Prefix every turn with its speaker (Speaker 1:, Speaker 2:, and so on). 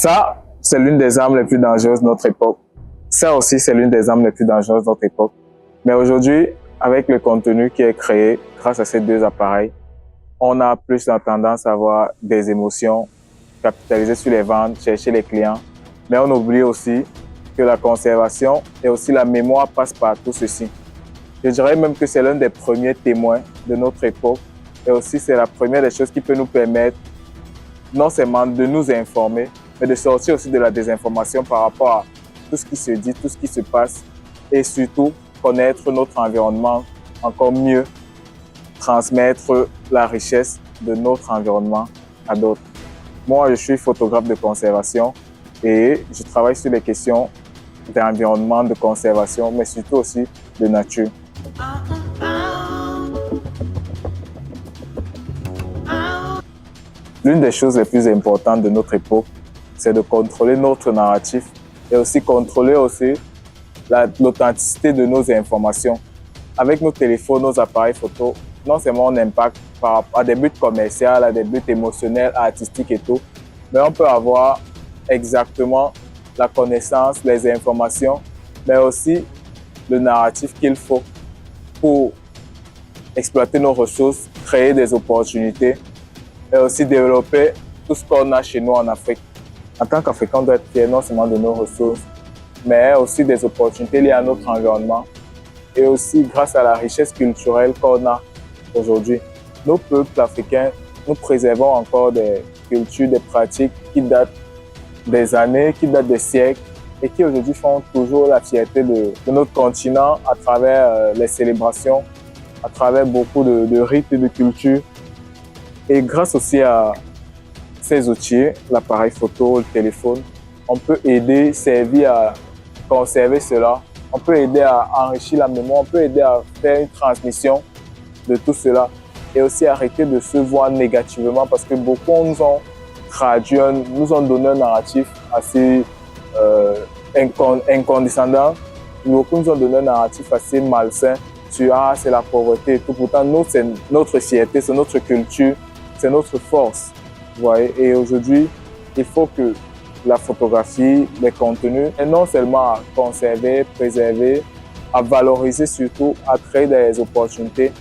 Speaker 1: Ça, c'est l'une des armes les plus dangereuses de notre époque. Ça aussi, c'est l'une des armes les plus dangereuses de notre époque. Mais aujourd'hui, avec le contenu qui est créé grâce à ces deux appareils, on a plus tendance à avoir des émotions, capitaliser sur les ventes, chercher les clients. Mais on oublie aussi que la conservation et aussi la mémoire passent par tout ceci. Je dirais même que c'est l'un des premiers témoins de notre époque et aussi c'est la première des choses qui peut nous permettre non seulement de nous informer, mais de sortir aussi de la désinformation par rapport à tout ce qui se dit, tout ce qui se passe et surtout connaître notre environnement encore mieux, transmettre la richesse de notre environnement à d'autres. Moi, je suis photographe de conservation et je travaille sur les questions d'environnement, de conservation, mais surtout aussi de nature. L'une des choses les plus importantes de notre époque, c'est de contrôler notre narratif et aussi contrôler aussi l'authenticité de nos informations. Avec nos téléphones, nos appareils photo, non seulement on impacte à des buts commerciaux, à des buts émotionnels, artistiques et tout, mais on peut avoir exactement la connaissance, les informations, mais aussi le narratif qu'il faut pour exploiter nos ressources, créer des opportunités et aussi développer tout ce qu'on a chez nous en Afrique. En tant qu'Africain, on doit être fier non seulement de nos ressources, mais aussi des opportunités liées à notre environnement et aussi grâce à la richesse culturelle qu'on a aujourd'hui. Nos peuples africains, nous préservons encore des cultures, des pratiques qui datent des années, qui datent des siècles et qui aujourd'hui font toujours la fierté de notre continent à travers les célébrations, à travers beaucoup de rites et de cultures. Et grâce aussi à ces outils, l'appareil photo, le téléphone, on peut aider, servir à conserver cela. On peut aider à enrichir la mémoire, on peut aider à faire une transmission de tout cela et aussi arrêter de se voir négativement parce que beaucoup nous ont traduit, nous ont donné un narratif assez incondescendant. Beaucoup nous ont donné un narratif assez malsain sur « ah, c'est la pauvreté » et tout. Pourtant, nous, c'est notre fierté, c'est notre culture, c'est notre force. Vous voyez? Et aujourd'hui, il faut que la photographie, les contenus, et non seulement à conserver, préserver, à valoriser surtout, à créer des opportunités,